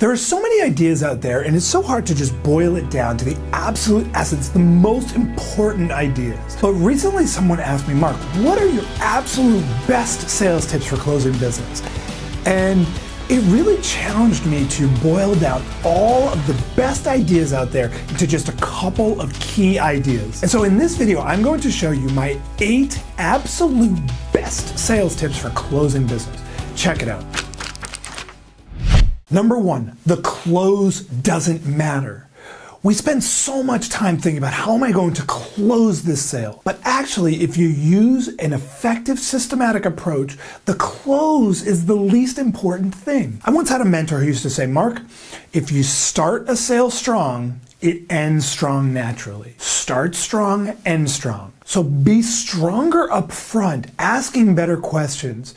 There are so many ideas out there, and it's so hard to just boil it down to the absolute essence, the most important ideas. But recently someone asked me, Mark, what are your absolute best sales tips for closing business? And it really challenged me to boil down all of the best ideas out there into just a couple of key ideas. And so in this video, I'm going to show you my 8 absolute best sales tips for closing business. Check it out. Number 1, the close doesn't matter. We spend so much time thinking about how am I going to close this sale? But actually, if you use an effective systematic approach, the close is the least important thing. I once had a mentor who used to say, Mark, if you start a sale strong, it ends strong naturally. Start strong, end strong. So be stronger up front, asking better questions,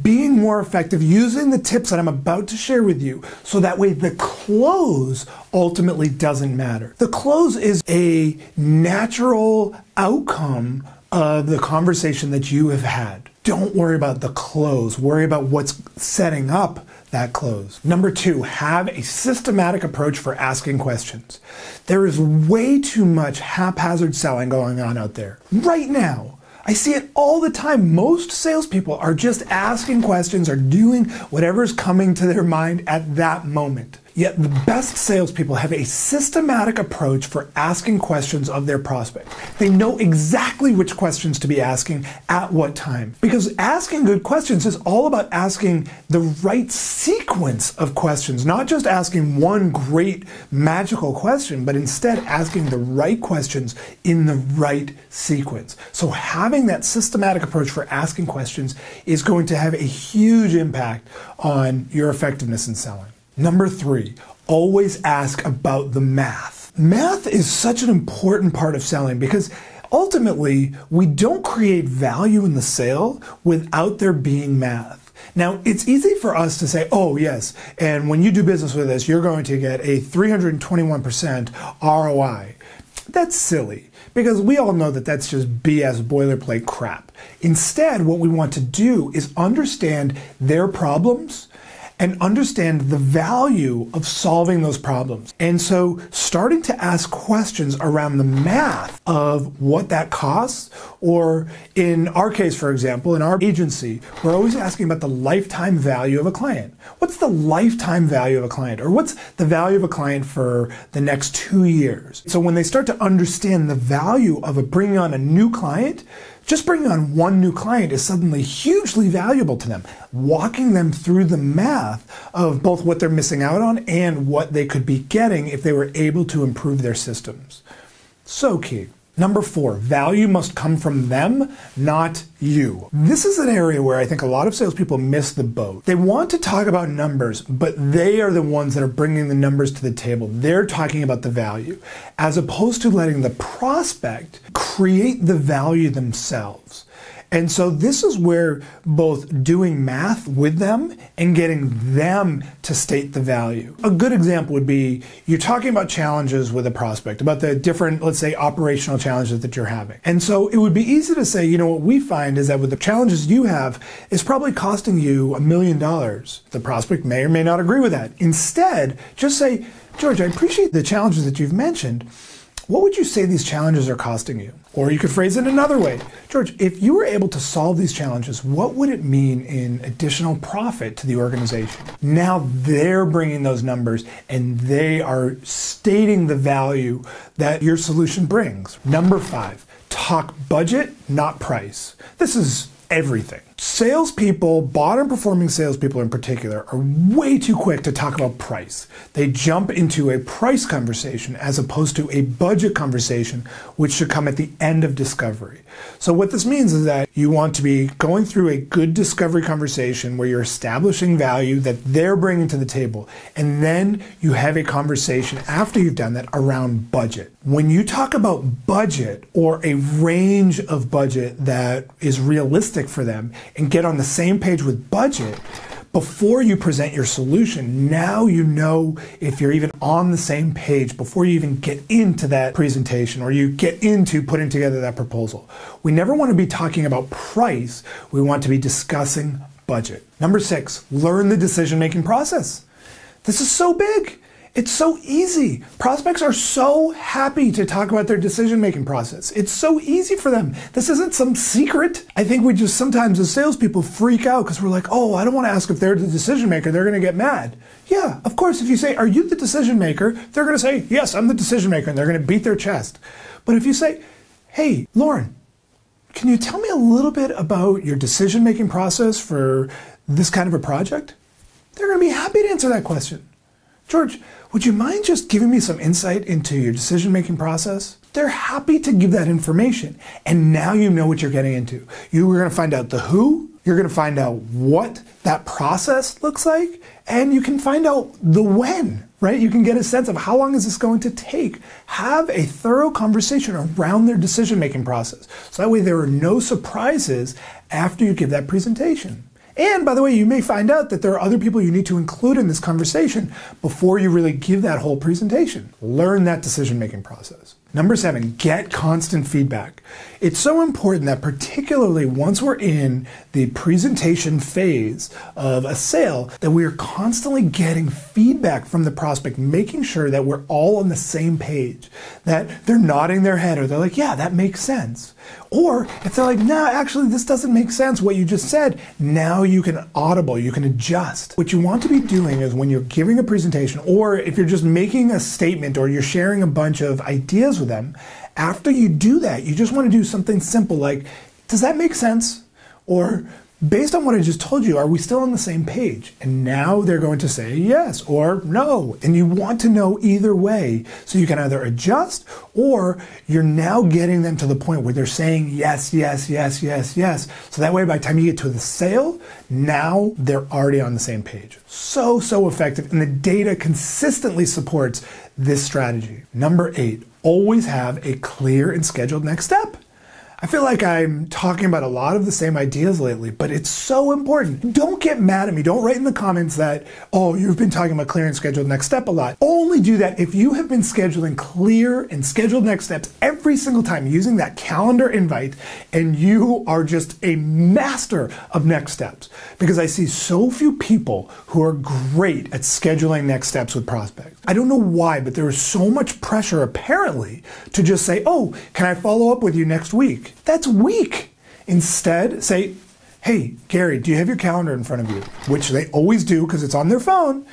being more effective, using the tips that I'm about to share with you, so that way the close ultimately doesn't matter. The close is a natural outcome of the conversation that you have had. Don't worry about the close, worry about what's setting up that close. Number 2, have a systematic approach for asking questions. There is way too much haphazard selling going on out there. Right now, I see it all the time. Most salespeople are just asking questions or doing whatever's coming to their mind at that moment. Yet the best salespeople have a systematic approach for asking questions of their prospect. They know exactly which questions to be asking at what time. Because asking good questions is all about asking the right sequence of questions, not just asking one great magical question, but instead asking the right questions in the right sequence. So having that systematic approach for asking questions is going to have a huge impact on your effectiveness in selling. Number 3, always ask about the math. Math is such an important part of selling because ultimately we don't create value in the sale without there being math. Now, it's easy for us to say, oh yes, and when you do business with us, you're going to get a 321% ROI. That's silly, because we all know that that's just BS boilerplate crap. Instead, what we want to do is understand their problems and understand the value of solving those problems. And so starting to ask questions around the math of what that costs, or in our case, for example, in our agency, we're always asking about the lifetime value of a client. What's the lifetime value of a client? Or what's the value of a client for the next 2 years? So when they start to understand the value of bringing on a new client, just bringing on one new client is suddenly hugely valuable to them. Walking them through the math of both what they're missing out on and what they could be getting if they were able to improve their systems. So key. Number 4, value must come from them, not you. This is an area where I think a lot of salespeople miss the boat. They want to talk about numbers, but they are the ones that are bringing the numbers to the table. They're talking about the value, as opposed to letting the prospect create the value themselves. And so this is where both doing math with them and getting them to state the value. A good example would be you're talking about challenges with a prospect, about the different, let's say, operational challenges that you're having. And so it would be easy to say, you know, what we find is that with the challenges you have, it's probably costing you $1 million. The prospect may or may not agree with that. Instead, just say, George, I appreciate the challenges that you've mentioned. What would you say these challenges are costing you? Or you could phrase it another way. George, if you were able to solve these challenges, what would it mean in additional profit to the organization? Now they're bringing those numbers and they are stating the value that your solution brings. Number 5, talk budget, not price. This is everything. Salespeople, bottom performing salespeople in particular, are way too quick to talk about price. They jump into a price conversation as opposed to a budget conversation, which should come at the end of discovery. So what this means is that you want to be going through a good discovery conversation where you're establishing value that they're bringing to the table, and then you have a conversation after you've done that around budget. When you talk about budget or a range of budget that is realistic for them, and get on the same page with budget before you present your solution, now you know if you're even on the same page before you even get into that presentation or you get into putting together that proposal. We never want to be talking about price. We want to be discussing budget. Number 6, learn the decision-making process. This is so big. It's so easy. Prospects are so happy to talk about their decision-making process. It's so easy for them. This isn't some secret. I think we just sometimes as salespeople freak out because we're like, oh, I don't want to ask if they're the decision maker. They're going to get mad. Yeah, of course, if you say, are you the decision maker? They're going to say, yes, I'm the decision maker, and they're going to beat their chest. But if you say, hey, Lauren, can you tell me a little bit about your decision-making process for this kind of a project? They're going to be happy to answer that question. George, would you mind just giving me some insight into your decision-making process? They're happy to give that information. And now you know what you're getting into. You are going to find out the who, you're going to find out what that process looks like, and you can find out the when, right? You can get a sense of how long is this going to take. Have a thorough conversation around their decision-making process. So that way there are no surprises after you give that presentation. And by the way, you may find out that there are other people you need to include in this conversation before you really give that whole presentation. Learn that decision-making process. Number 7, get constant feedback. It's so important that particularly once we're in the presentation phase of a sale, that we are constantly getting feedback from the prospect, making sure that we're all on the same page, that they're nodding their head or they're like, yeah, that makes sense. Or if they're like, no, actually, this doesn't make sense, what you just said, now you can audible, you can adjust. What you want to be doing is when you're giving a presentation, or if you're just making a statement or you're sharing a bunch of ideas with them, after you do that, you just want to do something simple like, does that make sense? Or based on what I just told you, are we still on the same page? And now they're going to say yes or no. And you want to know either way. So you can either adjust or you're now getting them to the point where they're saying yes, yes, yes, yes, yes. So that way by the time you get to the sale, now they're already on the same page. So effective. And the data consistently supports this strategy. Number 8, always have a clear and scheduled next step. I feel like I'm talking about a lot of the same ideas lately, but it's so important. Don't get mad at me. Don't write in the comments that, oh, you've been talking about clear and scheduled next step a lot. Only do that if you have been scheduling clear and scheduled next steps every single time using that calendar invite and you are just a master of next steps. Because I see so few people who are great at scheduling next steps with prospects. I don't know why, but there is so much pressure apparently to just say, oh, can I follow up with you next week? That's weak. Instead, say, hey, Gary, do you have your calendar in front of you? Which they always do because it's on their phone.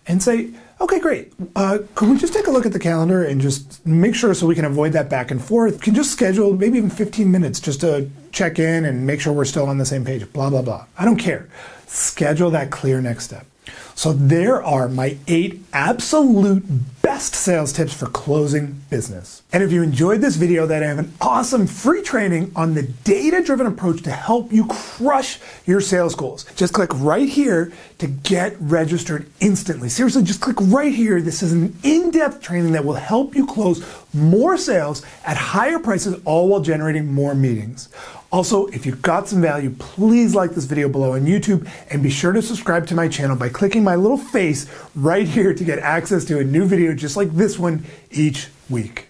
And say, okay, great. Could we just take a look at the calendar and just make sure so we can avoid that back and forth? We can just schedule maybe even 15 minutes just to check in and make sure we're still on the same page, blah, blah, blah. I don't care. Schedule that clear next step. So there are my 8 absolute best sales tips for closing business. And if you enjoyed this video, then I have an awesome free training on the data-driven approach to help you crush your sales goals. Just click right here to get registered instantly. Seriously, just click right here. This is an in-depth training that will help you close more sales at higher prices, all while generating more meetings. Also, if you got some value, please like this video below on YouTube and be sure to subscribe to my channel by clicking my little face right here to get access to a new video just like this one each week.